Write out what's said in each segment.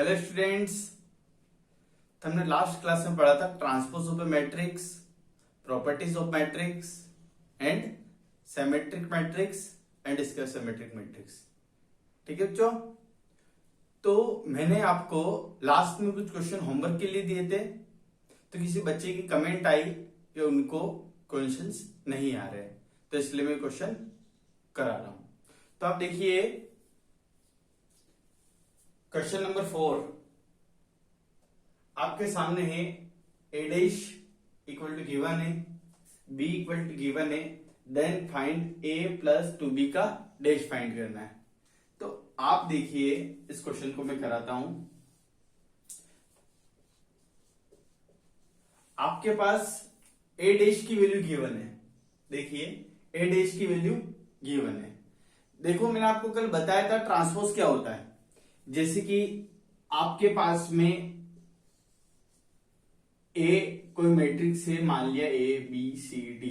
Hello students, हमने last class में पढ़ा था transpose of A matrix, properties of matrix and symmetric matrix and square symmetric matrix. ठीक है बच्चों, तो मैंने आपको लास्ट में कुछ क्वेश्चन होमवर्क के लिए दिए थे, तो किसी बच्चे की कमेंट आई कि उनको क्वेश्चंस नहीं आ रहे, तो इसलिए मैं क्वेश्चन करा रहा हूं। तो आप देखिए क्वेश्चन नंबर 4 आपके सामने है। ए डैश इक्वल टू गिवन है, बी इक्वल टू गिवन है, then find A plus to be का डैश फाइंड करना है। तो आप देखिए इस क्वेश्चन को मैं कराता हूं। आपके पास ए डैश की वैल्यू गिवन है। देखिए ए डैश की वैल्यू गिवन है। देखो मैंने आपको कल बताया था ट्रांसपोज क्या होता है। जैसे कि आपके पास में ए कोई मैट्रिक्स है, मान लिया ए बी सी डी,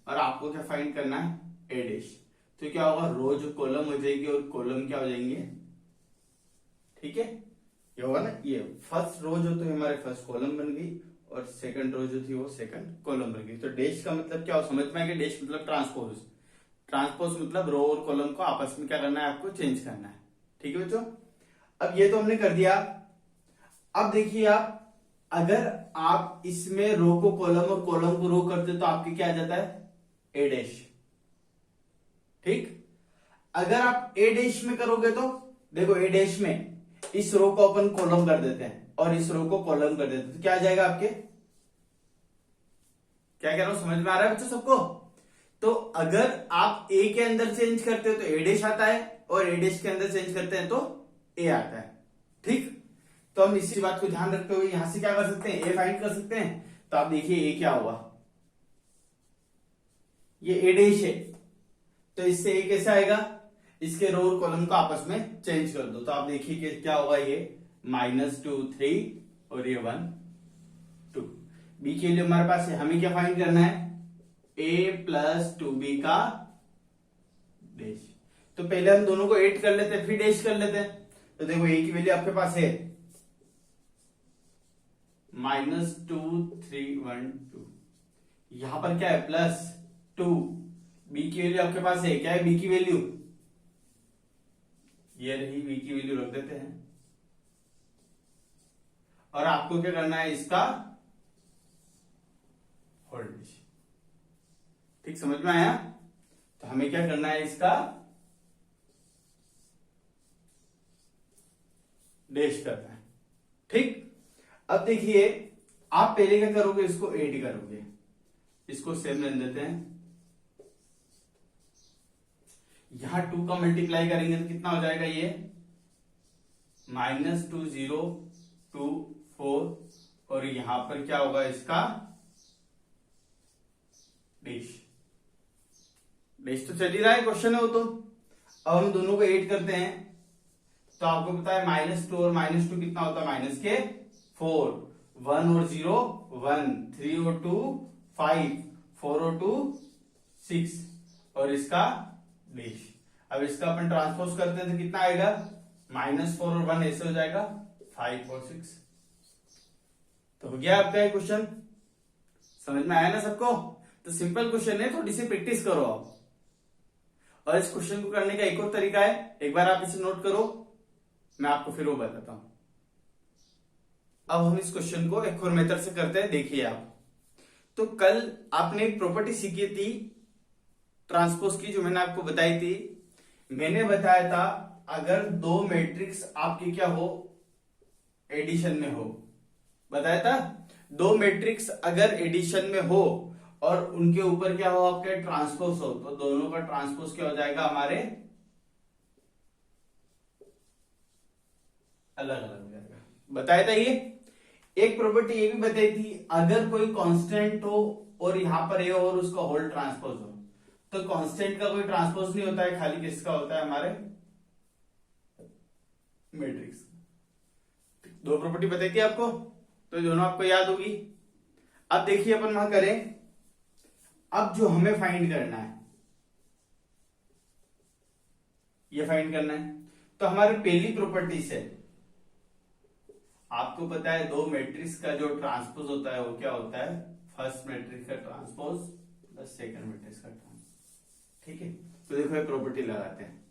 और आपको क्या फाइंड करना है, ए डैश। तो क्या होगा, रो जो कॉलम हो जाएगी और कॉलम क्या हो जाएंगे। ठीक है, ये होगा ना, ये फर्स्ट रो जो तो हमारे फर्स्ट कॉलम बन गई और सेकंड रो जो थी वो सेकंड कॉलम बन गई। तो डैश का मतलब क्या हो, समझ में आएगा। डैश मतलब ट्रांसपोज। ट्रांसपोज मतलब रो और कॉलम को आपस में क्या करना है, आपको चेंज करना है। ठीक है बच्चों, अब ये तो हमने कर दिया। अब देखिए आप, अगर आप इसमें रो को कॉलम और कॉलम को रो करते तो आपके क्या आ जाता है, ए डैश। ठीक, अगर आप ए डैश में करोगे तो देखो ए डैश में इस रो को अपन कॉलम कर देते हैं और इस रो को कॉलम कर देते हैं, तो क्या आ जाएगा आपके, क्या कह रहा हूं, समझ में आ रहा है बच्चों सबको। तो अगर आप ए के अंदर चेंज करते हो तो ए डैश आता है, और ए डैश के अंदर चेंज करते हैं तो ए आता है। ठीक, तो हम इसी बात को ध्यान रखते हुए यहां से क्या कर सकते हैं, ए फाइंड कर सकते हैं। तो आप देखिए ए क्या हुआ, ये ए डैश है, तो इससे ए कैसे आएगा, इसके रो और कॉलम को आपस में चेंज कर दो। तो आप देखिए कि क्या होगा, ये -2 3 और ये 1 2। बी के लिए हमारे पास है, हमें क्या फाइंड करना है, ए प्लस 2b का डैश। तो पहले हम दोनों को ऐड कर लेते हैं फिर डैश कर लेते हैं। तो देखो ए की वैल्यू आपके पास है -2 3 1 2, यहां पर क्या है +2। बी की वैल्यू आपके पास है, क्या है बी की वैल्यू, ये रही बी की वैल्यू, रख देते हैं। और आपको क्या करना है, इसका होल डैश। ठीक, समझ में आया। तो हमें क्या करना है, इसका डैश करना है। ठीक, अब देखिए आप पहले क्या करोगे, इसको 8 करोगे, इसको सेम रहने देते हैं। यहां 2 का मल्टीप्लाई करेंगे तो कितना हो जाएगा, ये -2 0 2 4, और यहां पर क्या होगा, इसका डैश। डैश तो चल ही रहा है, क्वेश्चन है वो तो। अब हम दोनों को ऐड करते हैं, तो आपको पता है -2 और -2 कितना होता है, -4, 1 और 0 1, 3 और 2 5, 4 और 2 6, और इसका डैश। अब इसका अपन ट्रांसपोज करते हैं तो कितना आएगा, -4 और 1 ऐसे हो जाएगा 5 और 6। तो हो गया आपका क्वेश्चन, समझ में आया ना सबको। तो सिंपल क्वेश्चन है, थोड़ी सी प्रैक्टिस करो आप। और इस क्वेश्चन को करने का एक और तरीका है, एक बार आप इसे नोट करो, मैं आपको फिर वो बताता हूं। अब हम इस क्वेश्चन को एक और मेथड से करते हैं। देखिए आप, तो कल आपने एक प्रॉपर्टी सीखी थी ट्रांसपोज की, जो मैंने आपको बताई थी। मैंने बताया था अगर दो मैट्रिक्स आपके क्या हो, एडिशन में हो, बताया था दो मैट्रिक्स अगर एडिशन में हो और उनके ऊपर क्या हो, आपके ट्रांसपोज हो, तो दोनों का ट्रांसपोज क्या हो जाएगा, हमारे अलग अलग हो जाएगा। बताया था ये। एक प्रॉपर्टी ये भी बताई थी, अगर कोई कांस्टेंट हो और यहां पर ये हो और उसका होल ट्रांसपोज हो, तो कांस्टेंट का कोई ट्रांसपोज नहीं होता है, खाली किसका होता है, हमारे मैट्रिक्स। दो प्रॉपर्टी बताई थी आपको, तो दोनों आपको याद होगी। अब देखिए अपन वहां करें, अब जो हमें फाइंड करना है, ये फाइंड करना है, तो हमारी पहली प्रॉपर्टी से आपको पता है दो मैट्रिक्स का जो ट्रांसपोज होता है वो क्या होता है, फर्स्ट मैट्रिक्स का ट्रांसपोज प्लस सेकंड मैट्रिक्स का ट्रांसपोज। ठीक है, तो देखो ये प्रॉपर्टी लगाते हैं,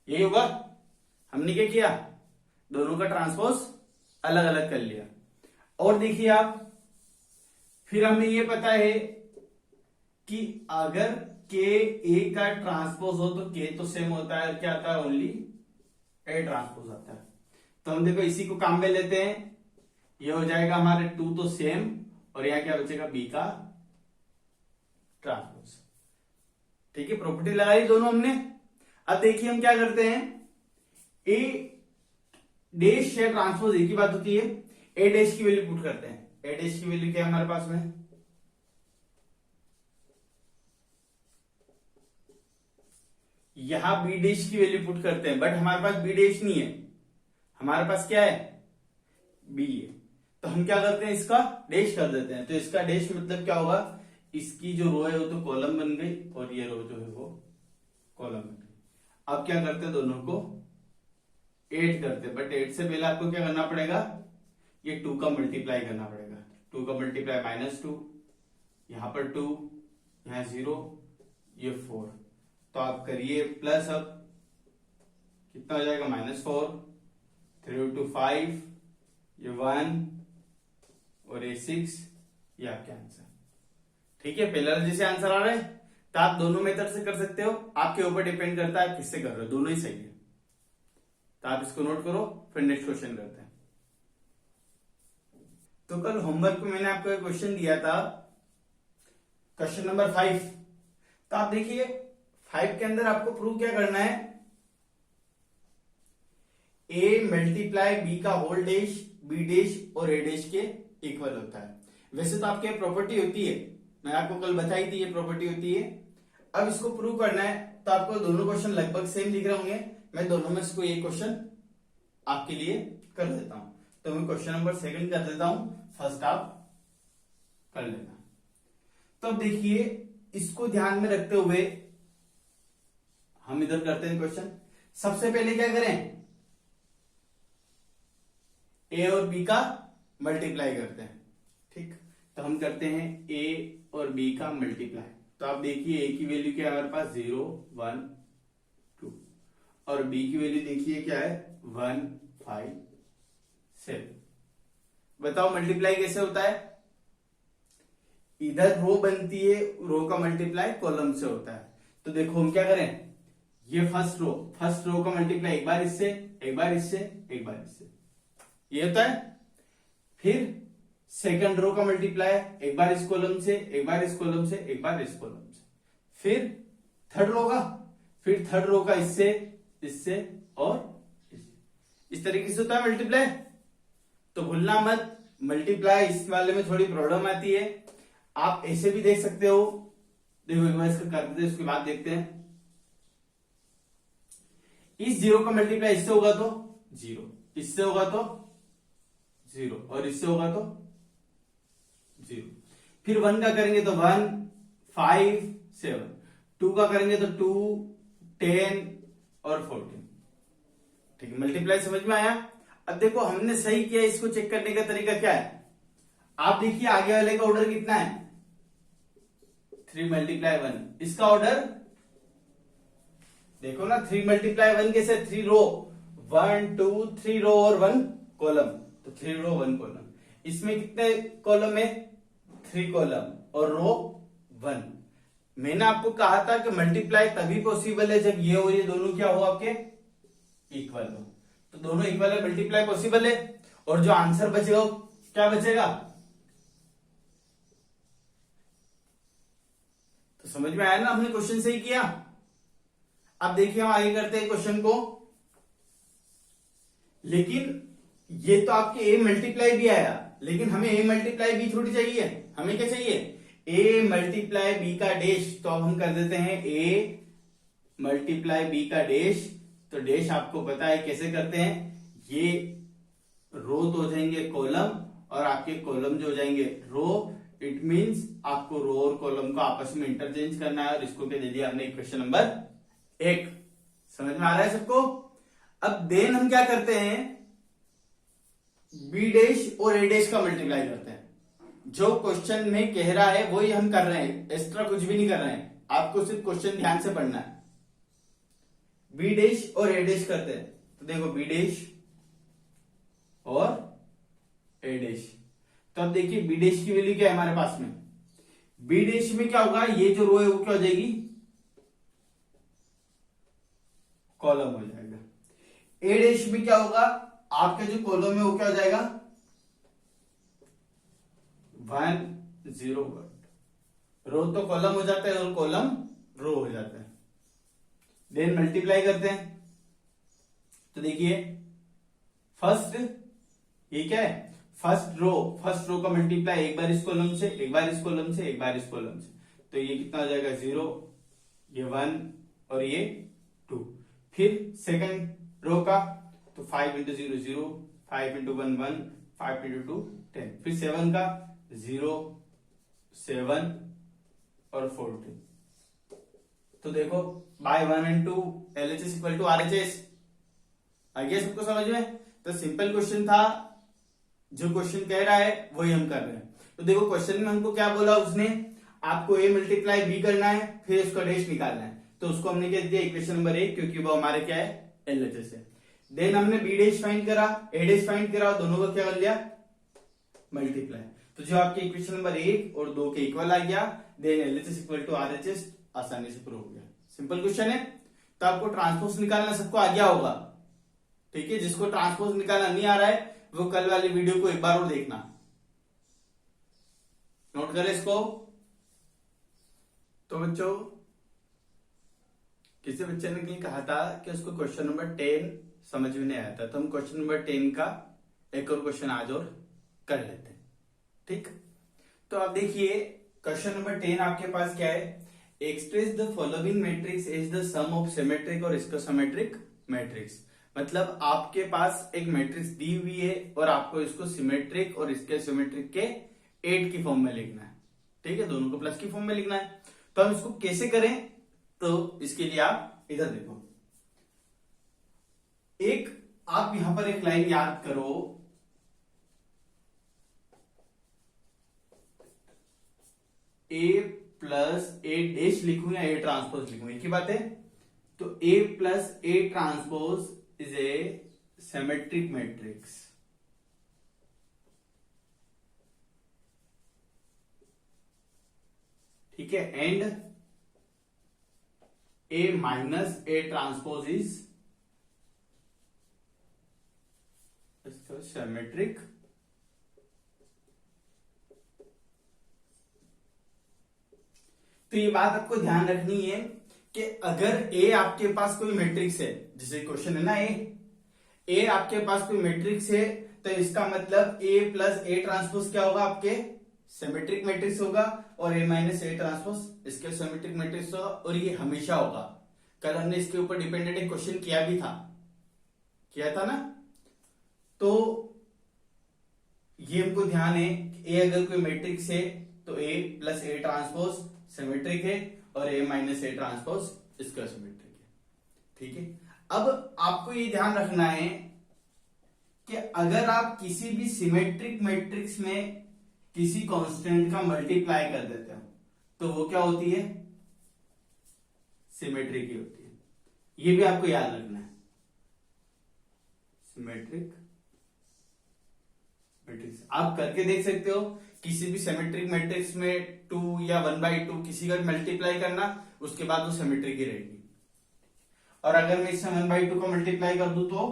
यही होगा। हमने क्या किया, दोनों का ट्रांसपोज अलग अलग कर लिया। और देखिए आप, फिर हमें ये पता है कि अगर के ए का ट्रांसपोज हो तो के तो सेम होता है, क्या आता है, ओनली ए ट्रांसपोज आता है। तो हम देखो इसी को काम में लेते हैं, ये हो जाएगा हमारे टू तो सेम, और यहां क्या बचेगा, बी का ट्रांसपोज। ठीक है, प्रॉपर्टी लगाई दोनों हमने। अब देखिए हम क्या करते हैं, ए डैश या ट्रांसपोज एक ही बात होती है, ए डैश की वैल्यू पुट करते हैं। ए डैश की वैल्यू क्या है हमारे पास में, यहां बी डैश की वैल्यू पुट करते हैं, बट हमारे पास बी डैश नहीं है, हमारे पास क्या है, बी है। तो हम क्या करते हैं, इसका डैश कर देते हैं। तो इसका डैश मतलब क्या होगा, इसकी जो रो है वो तो कॉलम बन गई, और ये रो जो है वो कॉलम बन गई। अब क्या करते हैं, दोनों को ऐड करते हैं, बट ऐड से पहले आपको क्या करना पड़ेगा, ये 2 का मल्टीप्लाई करना पड़ेगा। 2 का मल्टीप्लाई -2, यहां पर 2, यहां 0, ये 4। तो आप करिए प्लस, अब कितना हो जाएगा, -4, 3 × 5, ये 1 और ये 6, ये आपके आंसर। ठीक है, पहला जैसे आंसर आ रहा है, तो आप दोनों मेथड से कर सकते हो, आपके ऊपर डिपेंड करता है किससे कर रहे हो, दोनों ही सही है। तो आप इसको नोट करो, फिर नेक्स्ट क्वेश्चन करते हैं। तो कल होमवर्क में मैंने आपको एक क्वेश्चन दिया था, क्वेश्चन नंबर 5। तो आप देखिए 5 के अंदर आपको प्रूव क्या करना है, ए मल्टीप्लाई बी का होल डैश, बी डैश और ए डैश के इक्वल होता है। वैसे तो आपके प्रॉपर्टी होती है, मैं आपको कल बताई थी ये प्रॉपर्टी होती है। अब इसको प्रूव करना है, तो आपको दोनों क्वेश्चन लगभग सेम दिख रहे होंगे। मैं दोनों में से एक क्वेश्चन आपके लिए कर देता हूं। तो मैं क्वेश्चन नंबर 2 कर देता हूं, फर्स्ट आप कर लेना। तो अब देखिए, इसको ध्यान में रखते हुए हम इधर करते हैं क्वेश्चन। सबसे पहले क्या करें, ए और बी का मल्टीप्लाई करते हैं। ठीक, तो हम करते हैं ए और बी का मल्टीप्लाई। तो आप देखिए ए की वैल्यू क्या है हमारे पास, 0 1 2, और बी की वैल्यू देखिए क्या है, 1 5 7। बताओ मल्टीप्लाई कैसे होता है, इधर रो बनती है, रो का मल्टीप्लाई कॉलम से होता है। तो देखो हम क्या करें, ये फर्स्ट रो का मल्टीप्लाई एक बार इससे, एक बार इससे, एक बार इससे, ये होता है। फिर सेकंड रो का मल्टीप्लाई एक बार इस कॉलम से, एक बार इस कॉलम से, एक बार इस कॉलम से। फिर थर्ड रो का, फिर थर्ड रो का इससे, इससे और इससे। इस तरीके से होता है मल्टीप्लाई। तो भूलना मत, मल्टीप्लाई इस वाले में थोड़ी प्रॉब्लम आती है, आप ऐसे भी देख सकते हो। देखो एक बार इसका कर देते हैं, उसके बाद देखते हैं। इस 0 का मल्टीप्लाई इससे होगा तो 0, इससे होगा तो 0, और इससे होगा तो 0। फिर 1 का करेंगे तो 1 5 7, 2 का करेंगे तो 2 10 और 14। ठीक है, मल्टीप्लाई समझ में आया। अब देखो हमने सही किया, इसको चेक करने का तरीका क्या है, आप देखिए आगे वाले का ऑर्डर कितना है, 3 × 1। इसका ऑर्डर देखो ना, 3 × 1 कैसे, 3 रो, 1 2 3 रो और 1 कॉलम, तो 3 रो 1 कॉलम। इसमें कितने कॉलम है, 3 कॉलम और रो 1। मैंने आपको कहा था कि मल्टीप्लाई तभी पॉसिबल है जब ये और ये दोनों क्या हो, आपके इक्वल हो। तो दोनों इक्वल है, मल्टीप्लाई पॉसिबल है। और जो आंसर बचेगा वो क्या बचेगा, तो समझ में आया ना, हमने क्वेश्चन सही किया। अब देखिए हम आगे करते हैं क्वेश्चन को। लेकिन ये तो आपके ए मल्टीप्लाई भी आया, लेकिन हमें ए मल्टीप्लाई बी थोड़ी चाहिए, हमें क्या चाहिए, ए मल्टीप्लाई बी का डैश। तो अब हम कर देते हैं ए मल्टीप्लाई बी का डैश। तो डैश आपको पता है कैसे करते हैं, ये रो तो हो जाएंगे कॉलम, और आपके कॉलम जो हो जाएंगे रो। इट मींस आपको रो और कॉलम को आपस में इंटरचेंज करना है, और इसको क्या दे दिया आपने, क्वेश्चन नंबर 1। समझ में आ रहा है सबको। अब देन हम क्या करते हैं, बी डैश और ए डैश का मल्टीप्लाई करते हैं। जो क्वेश्चन में कह रहा है वही हम कर रहे हैं, एक्स्ट्रा कुछ भी नहीं कर रहे हैं, आपको सिर्फ क्वेश्चन ध्यान से पढ़ना है। बी डैश और ए डैश करते हैं, तो देखो बी डैश और ए डैश। तो अब देखिए बी डैश की वैल्यू क्या है हमारे पास में, बी डैश में क्या होगा, ये जो रो है वो क्या हो जाएगी, कॉलम हो जाएगा। ए डैश में क्या होगा, आपका जो कॉलम है वो क्या हो जाएगा, 1 0 1। रो तो कॉलम हो जाता है और कॉलम रो हो जाता है। देन मल्टीप्लाई करते हैं, तो देखिए फर्स्ट, ये क्या है, फर्स्ट रो का मल्टीप्लाई एक बार इस कॉलम से, एक बार इस कॉलम से, एक बार इस कॉलम से, तो ये कितना हो जाएगा 0, ये 1 और ये 2। फिर सेकंड रो का, तो 5 इंटू 0 0, 5 इंटू 1 1, 5 इंटू 2 10। फिर 7 का 0 7 और 14। तो देखो by 1 and 2 LHS equal to RHS आ गया सबको समझ में। तो सिंपल क्वेश्चन था, जो क्वेश्चन कह रहा है वही हम कर रहे हैं। तो देखो क्वेश्चन में हमको क्या बोला उसने, आपको a मल्टीप्लाई b करना है, फिर उसका डैश निकालना है। तो उसको हमने क्या दिया, इक्वेशन नंबर 1, क्योंकि वो हमारे क्या है, LHS है। देन हमने b डैश फाइंड करा, a डैश फाइंड करा, दोनों का क्या कर लिया, मल्टीप्लाई। तो जो आपके इक्वेशन नंबर 1 और 2 के इक्वल आ गया, then LHS equal to RHS आसानी से प्रूव हो गया। सिंपल क्वेश्चन है। तो आपको ट्रांसपोज निकालना सबको आ गया होगा, ठीक है। जिसको ट्रांसपोज निकालना नहीं आ रहा है वो कल वाली वीडियो को एक बार और देखना, नोट करें इसको। तो बच्चों, किसी बच्चे ने कहा था कि उसको क्वेश्चन नंबर 10 समझ में नहीं आया था, तो हम क्वेश्चन नंबर 10 का एक और क्वेश्चन आज और कर लेते हैं, ठीक। तो अब देखिए क्वेश्चन नंबर 10 आपके पास क्या है, express the following matrix is the sum of symmetric और स्क्वायर मैट्रिक्स। मतलब आपके पास एक मैट्रिक्स दी हुई है और आपको इसको सिमेट्रिक और स्क्वायर सिमेट्रिक के 8 की फॉर्म में लिखना है, ठीक है, दोनों को प्लस की फॉर्म में लिखना है। तो हम इसको कैसे करें, तो इसके लिए आप इधर देखो, एक आप यहां पर एक लाइन याद करो, a प्लस ए डैश लिखूं या ए ट्रांसपोज लिखूं, एक ही बात है। तो a plus A transpose is a symmetric matrix, ठीक है। And a minus A transpose is symmetric तो ये बात आपको ध्यान रखनी है कि अगर ए आपके पास कोई मैट्रिक्स है, जैसे क्वेश्चन है ना, ए आपके पास कोई मैट्रिक्स है, तो इसका मतलब ए प्लस ए ट्रांसपोज क्या होगा, आपके सिमेट्रिक मैट्रिक्स होगा, और ए माइनस ए ट्रांसपोज इसके सिमेट्रिक मैट्रिक्स होगा, और ये हमेशा होगा। कल हमने इसके ऊपर डिपेंडेंट एक क्वेश्चन किया था ना। तो ये हमको ध्यान है कि ए अगर कोई मैट्रिक्स है तो ए प्लस ए ट्रांसपोज सिमेट्रिक है, और ए माइनस ए ट्रांसपोज इसका सिमेट्रिक है, ठीक है। अब आपको ये ध्यान रखना है कि अगर आप किसी भी सिमेट्रिक मैट्रिक्स में किसी कांस्टेंट का मल्टीप्लाई कर देते हो तो वो क्या होती है, सिमेट्रिक ही होती है। ये भी आपको याद रखना है, सिमेट्रिक मैट्रिक्स आप करके देख सकते हो। किसी भी सिमेट्रिक मैट्रिक्स में 2 या 1/2 किसी का मल्टीप्लाई करना, उसके बाद वो सिमेट्रिक ही रहेगी। और अगर मैं इससे 1/2 को मल्टीप्लाई कर दूं तो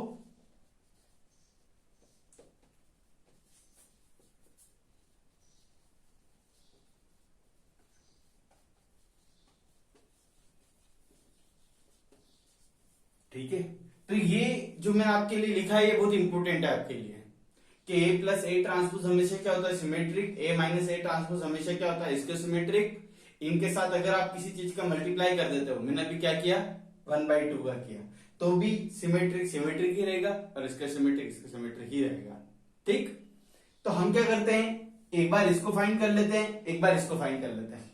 ठीक है। तो ये जो मैंने आपके लिए लिखा है ये बहुत इंपॉर्टेंट है आपके लिए कि ए प्लस ए ट्रांसपोज हमेशा क्या होता है, symmetric. A minus A transpose हमेशा क्या होता है, इसके सिमेट्रिक। इनके साथ अगर आप किसी चीज का मल्टीप्लाई कर देते हो, मैंने अभी क्या किया, 1/2 का किया, तो भी सिमेट्रिक ही रहेगा, और इसका सिमेट्रिक ही रहेगा, ठीक। तो हम क्या करते हैं, एक बार इसको फाइंड कर लेते हैं, एक बार इसको फाइंड कर लेते हैं।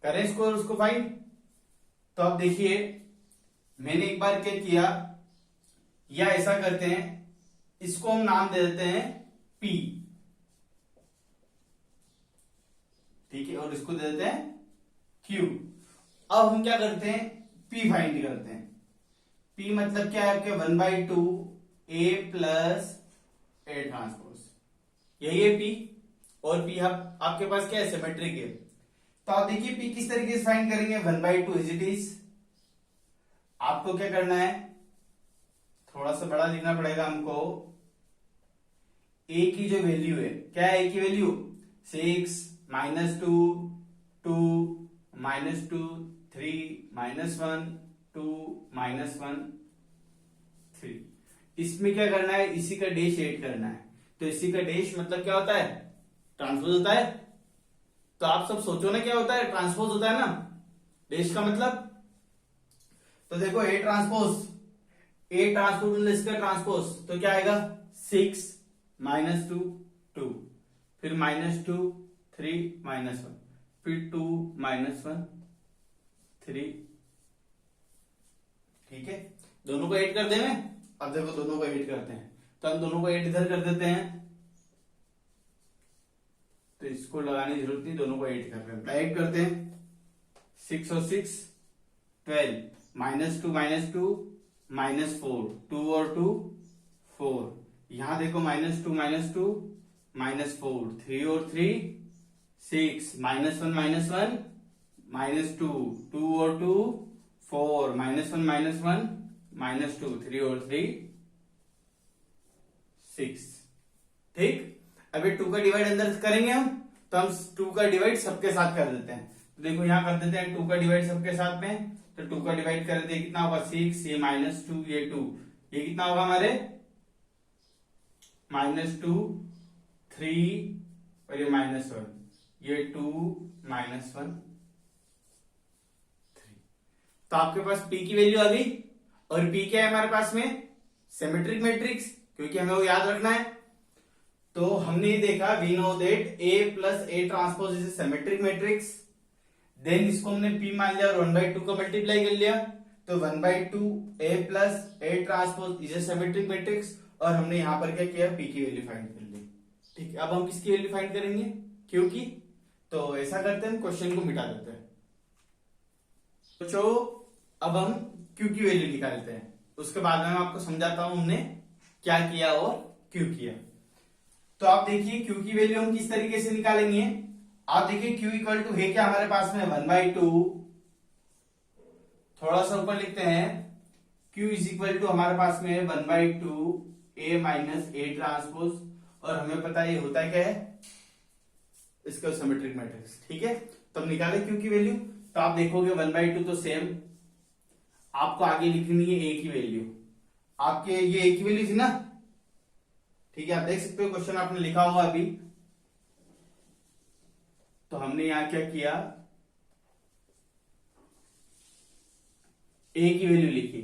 करें इसको और उसको फाइंड। तो आप देखिए मैंने एक बार क्या किया, या ऐसा करते हैं, इसको हम नाम दे देते हैं P, ठीक है, और इसको दे देते हैं Q। अब हम क्या करते हैं, P फाइंड करते हैं। P मतलब क्या है आपके 1/2 A प्लस A ट्रांसपोज, यही है P। और P आपके पास क्या है, सिमेट्रिक है। तो आप देखिए P किस तरीके से फाइंड करेंगे, 1/2 इज इट इज। आपको क्या करना है, थोड़ा सा बड़ा लिखना पड़ेगा हमको। A की जो वैल्यू है, क्या है A की वैल्यू, 6 -2 2 -2 3 -1 2 -1 3। इसमें क्या करना है, इसी का डैश ऐड करना है। तो इसी का डैश मतलब क्या होता है, ट्रांसपोज होता है। तो आप सब सोचो ना क्या होता है, ट्रांसपोज होता है ना, डैश का मतलब। तो देखो A ट्रांसपोज मतलब इसका ट्रांसपोज, तो क्या आएगा, 6 -2 2, फिर -2 3 -1, फिर 2 -1 3, ठीक है। दोनों को ऐड कर दें। अब देखो दोनों को ऐड करते हैं, तो हम दोनों को ऐड इधर कर देते हैं, तो इसको लगाने की जरूरत नहीं, दोनों को ऐड कर रहे हैं। ऐड करते हैं, 6 और 6 12, -2 -2 -4, 2 और 2 4, यहां देखो -2 -2 -4, 3 और 3 6, -1 -1 -2, 2 और 2 4, -1 -1 -2, 3 और 3 6, ठीक। अभी 2 का डिवाइड अंदर करेंगे हम, तो हम 2 का डिवाइड सबके साथ कर देते हैं। तो देखो यहां कर देते हैं 2 का डिवाइड सबके साथ में, तो 2 का डिवाइड कर देते कितना होगा, 6, ये -2 ये 2, ये कितना होगा हमारे -2 3 और ये -1, ये 2 -1 3। तो आपके पास P की वैल्यू आ गई। और P क्या है हमारे पास में, सिमेट्रिक मैट्रिक्स, क्योंकि हमें वो याद रखना है। तो हमने ये देखा, we know that A plus A transpose is symmetric matrix. Then इसको हमने P मान लिया और 1/2 का मल्टीप्लाई कर लिया, तो 1/2 A plus A transpose is a symmetric matrix. और हमने यहां पर क्या किया, P की वैल्यू फाइंड कर ली, ठीक है। अब हम किसकी वैल्यू फाइंड करेंगे, Q की। तो ऐसा करते हैं, क्वेश्चन को मिटा देते हैं। तो अब हम Q की वैल्यू निकालते हैं, उसके बाद में मैं आपको समझाता हूं हमने क्या किया और क्यों किया। तो आप देखिए Q की वैल्यू हम किस तरीके से निकालेंगे। आप देखिए Q इक्वल टू है क्या हमारे पास में 1/2, थोड़ा सा ऊपर लिखते हैं, Q इज इक्वल टू हमारे पास में 1/2 A माइनस A ट्रांसपोज। और हमें पता है ये होता है क्या है, इसका सिमेट्रिक मैट्रिक्स, ठीक है। तो हम निकाले Q की वैल्यू। तो आप देखोगे 1/2 तो सेम, आपको आगे लिखनी है A की वैल्यू। आपके ये A की वैल्यू थी ना, ठीक है। आप देख सकते हो क्वेश्चन आपने लिखा हुआ अभी। तो हमने यहां क्या किया, A की वैल्यू लिखी,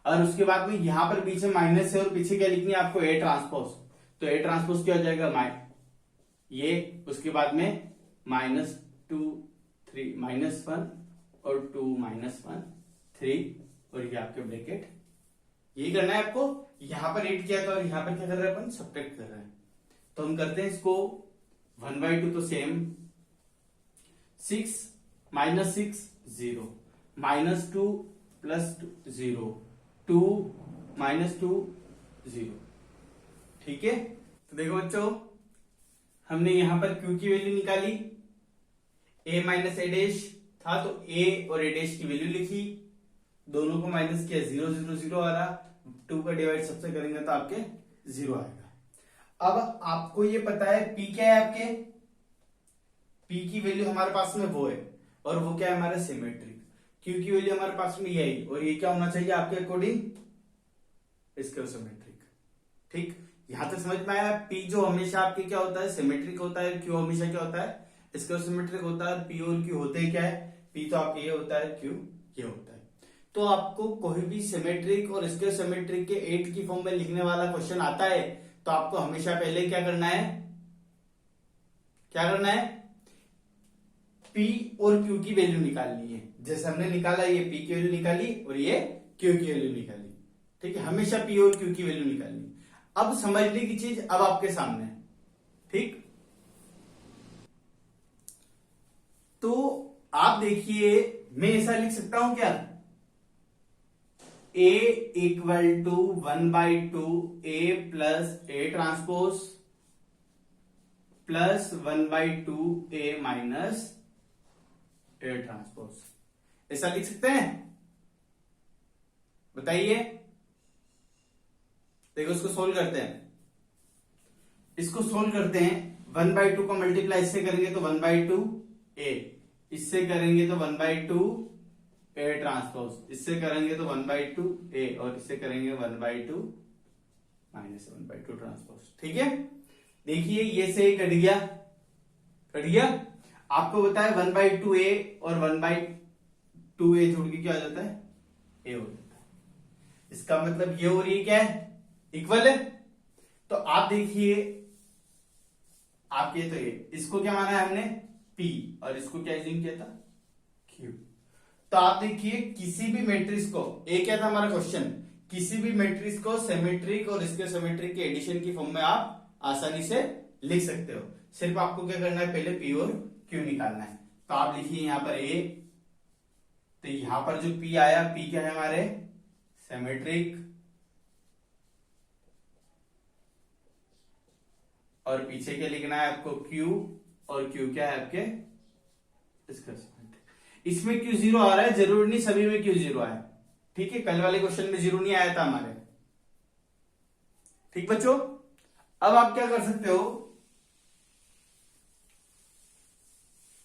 और उसके बाद में यहां पर बीच में माइनस है और पीछे क्या लिखनी है आपको, A ट्रांसपोज। तो A ट्रांसपोज क्या हो जाएगा, ये, उसके बाद में -2 3 -1 और 2 -1 3, और ये आपके ब्रैकेट। ये करना है आपको, यहां पर ऐड किया था और यहां पर क्या कर रहे हैं अपन, सब्ट्रैक्ट कर रहे हैं। तो हम करते हैं इसको 1/2 तो सेम, 6 -6 0, -2 +2 0, 2 -2 0, ठीक है। तो देखो बच्चों, हमने यहां पर Q की वैल्यू निकाली, A माइनस A डैश था, तो A और A डैश की वैल्यू लिखी, दोनों को माइनस किया, 0 0 0 आ रहा, 2 का डिवाइड सबसे करेंगे तो आपके 0 आएगा। अब आपको ये पता है P क्या है, आपके P की वैल्यू हमारे पास में वो है, और वो क्या है हमारा सिमेट्रिक। Q की वैल्यू हमारे पास में यही, और ये क्या होना चाहिए आपके अकॉर्डिंग, इसका सिमेट्रिक, ठीक। यहां तक समझ में आया। P जो हमेशा आपके क्या होता है, सिमेट्रिक होता है, Q हमेशा क्या होता है, इसका सिमेट्रिक होता है। P और Q होते ही क्या है, P तो आपके ये होता है, Q ये होता है। तो आपको कोई भी सिमेट्रिक और इसके सिमेट्रिक के 8 की फॉर्म में लिखने वाला क्वेश्चन आता है, तो आपको हमेशा पहले क्या करना है, क्या करना है, P और Q की वैल्यू निकालनी है। जैसे हमने निकाला, ये P की वैल्यू निकाली और ये Q की वैल्यू निकाली, ठीक है, हमेशा पी और क्यू की वैल्यू निकालनी। अब समझने की चीज अब आपके सामने है, ठीक। तो आप देखिए, मैं ऐसा लिख सकता हूं क्या, A equal to 1/2 A plus A transpose plus 1/2 A minus A transpose, ऐसा लिख सकते हैं? बताइए। देखो इसको सोल्व करते हैं, इसको सोल्व करते हैं। 1/2 को मल्टीप्लाई इससे करेंगे तो 1/2 ए, इससे करेंगे तो 1/2 ए ट्रांसपोज, इससे करेंगे तो 1/2 ए, और इससे करेंगे 1/2 माइनस 1/2 ट्रांसपोज। ठीक है, देखिए ये से कट गया, कट गया। आपको बताया 1/2 ए और 1/2 ए जोड़ के क्या हो जाता है, ए हो जाता है। इसका मतलब ये हो रही क्या है, इक्वल है। तो आप देखिए, आपके तो ये, इसको क्या माना है हमने, पी, और इसको क्या एज्यूम किया था, क्यू। तो आप देखिए किसी भी मैट्रिक्स को, एक क्या था हमारा क्वेश्चन, किसी भी मैट्रिक्स को सिमेट्रिक और इसके सिमेट्रिक के एडिशन की फॉर्म में आप आसानी से लिख सकते हो। सिर्फ आपको क्या करना है, पहले पी और क्यू निकालना है। तो आप लिखिए यहां पर ए, तो यहां पर जो पी आया, पी क्या है हमारे, सिमेट्रिक, और पीछे क्या लिखना है आपको, क्यू, और क्यू क्या है आपके, इसका सिमेट्रिक। इसमें क्यू जीरो आ रहा है, जरूरी नहीं सभी में क्यू जीरो आया, ठीक है, कल वाले क्वेश्चन में जीरो नहीं आया था हमारे। ठीक बच्चों, अब आप क्या कर सकते हो,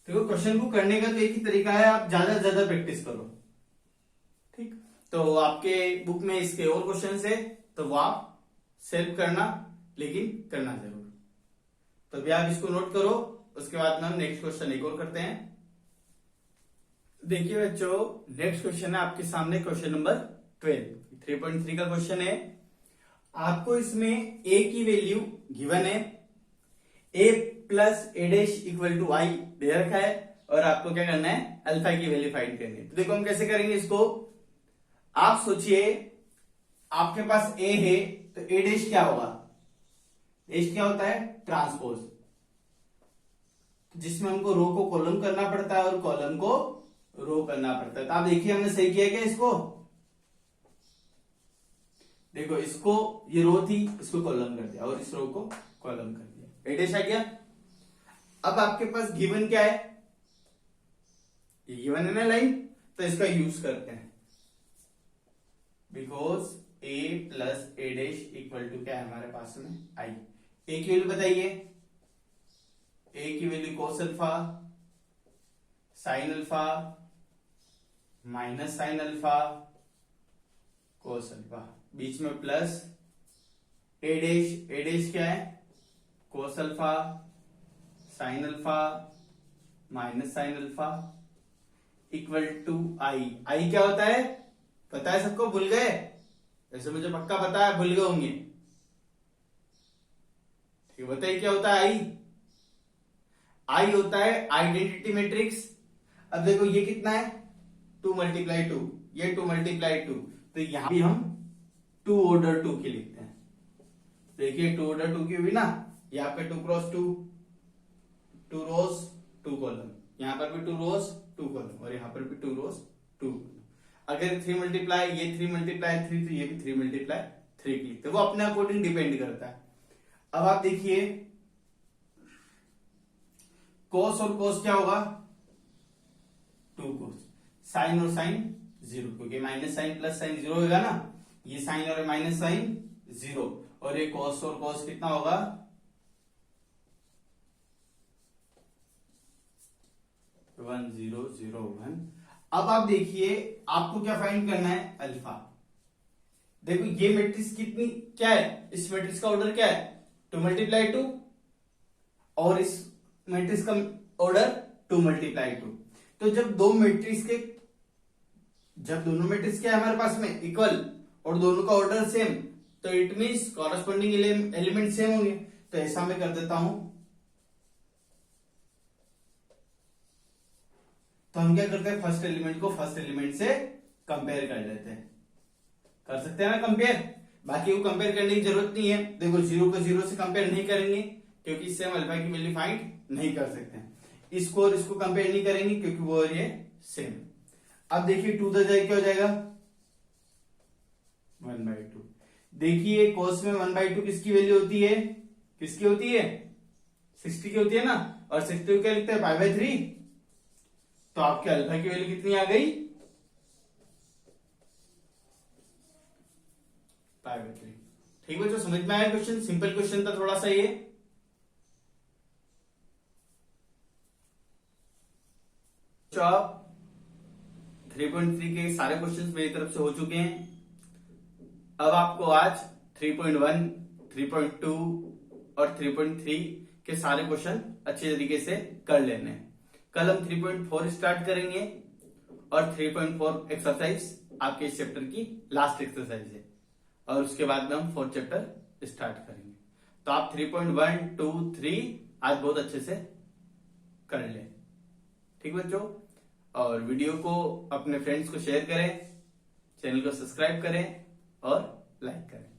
देखो क्वेश्चन को करने का तो एक ही तरीका है, आप ज्यादा से ज्यादा प्रैक्टिस करो। ठीक, तो आपके बुक में इसके और क्वेश्चन है, तो वो आप सेल्फ करना, लेकिन करना जरूर। तो अभी आप इसको नोट करो, उसके बाद में हम नेक्स्ट क्वेश्चन एक और करते हैं। देखिए बच्चों, नेक्स्ट क्वेश्चन है आपके सामने, क्वेश्चन नंबर 12, 3.3 का क्वेश्चन है। आपको इसमें ए की वैल्यू गिवन है, A plus A dash equal to I दे रखा है, और आपको क्या करना है, अल्फा की वैल्यू फाइंड करनी है। तो देखो हम कैसे करेंगे इसको, आप सोचिए आपके पास ए है, तो ए डैश क्या होगा, डैश क्या होता है, ट्रांसपोज, जिसमें हमको रो को कॉलम करना पड़ता है और कॉलम को रो करना पड़ता है। तो आप देखिए हमने सही किया क्या इसको, देखो इसको, ये रो थी, इसको कॉलम कर दिया, और इस रो को कॉलम कर दिया, ए डैश आ गया। अब आपके पास गिवन क्या है, ये गिवन है ना लाइन, तो इसका यूज करते हैं, because A plus A dash equal to क्या है हमारे पास में, आई। ए की वैल्यू बताइए, ए की value cos alpha, sine alpha, minus sine alpha, cos alpha, बीच में plus A dash, A dash क्या है, cos alpha, sine alpha, minus sine alpha, equal to I. I क्या होता है, पता है सबको, भूल गए, ऐसे मुझे पक्का पता है, भूल गए होंगे। ठीक, बताइए क्या होता है आई, आई होता है आइडेंटिटी मैट्रिक्स। अब देखो ये कितना है, 2 × 2, ये 2 × 2, तो यहां भी हम 2 ऑर्डर 2 की लिखते हैं। देखिए 2 ऑर्डर 2 की हुई ना, यहाँ पे 2 × 2, 2 रोज 2 कॉलम, यहां पर भी 2 रोज 2 कॉलम, और यहां पर भी 2 रोज 2 कॉलम। अगर 3 मल्टीप्लाई, ये 3 मल्टीप्लाई 3, तो ये भी 3 मल्टीप्लाई 3 की लिखते हैं, वो अपने अकॉर्डिंग डिपेंड करता है। अब आप देखिए कोस और कोस क्या होगा, 2 कोस, साइन और साइन 0, क्योंकि माइनस साइन प्लस साइन 0 होगा ना, ये साइन और माइनस साइन 0, और ये कोस और कोस कितना होगा, 1 0 0 1। अब आप देखिए आपको क्या फाइंड करना है, अल्फा। देखो ये मैट्रिक्स कितनी क्या है, इस मैट्रिक्स का ऑर्डर क्या है, 2 × 2, और इस मैट्रिक्स का ऑर्डर 2 × 2। तो जब दोनों मैट्रिक्स क्या है हमारे पास में, इक्वल, और दोनों का ऑर्डर सेम, तो it means corresponding element same होंगे। तो ऐसा मैं कर देता हूं, तो हम क्या करते हैं, फर्स्ट एलिमेंट को फर्स्ट एलिमेंट से कंपेयर कर लेते हैं। कर सकते हैं ना कंपेयर। बाकी को कंपेयर करने की जरूरत नहीं है। देखो 0 को 0 से कंपेयर नहीं करेंगे क्योंकि इससे हम अल्फा की वैल्यू फाइंड नहीं कर सकते हैं। इसको और इसको कंपेयर नहीं करेंगे क्योंकि वो और ये सेम। अब देखिए 2 द जाए क्या हो जाएगा 1/2। देखिए cos में 1/2 किसकी वैल्यू होती है, किसकी होती है 60 की होती है ना। और 60 को क्या लिखते हैं π/3। तो आपके अल्फा की वैल्यू कितनी आ गई π/3। ठीक है, जो समझ में आया क्वेश्चन, सिंपल क्वेश्चन था थोड़ा सा ये। तो आप 3.3 के सारे क्वेश्चंस मेरी तरफ से हो चुके हैं। अब आपको आज 3.1, 3.2 और 3.3 के सारे क्वेश्चन अच्छे तरीके से कर लेने हैं। कल हम 3.4 स्टार्ट करेंगे और 3.4 एक्सरसाइज आपके इस चैप्टर की लास्ट एक्सरसाइज है और उसके बाद में हम 4th चैप्टर स्टार्ट करेंगे। तो आप 3.1, 2, 3 आज बहुत अच्छे से कर लें। ठीक बच्चों, और वीडियो को अपने फ्रेंड्स को शेयर करें, चैनल को सब्सक्राइब करें और लाइक करें।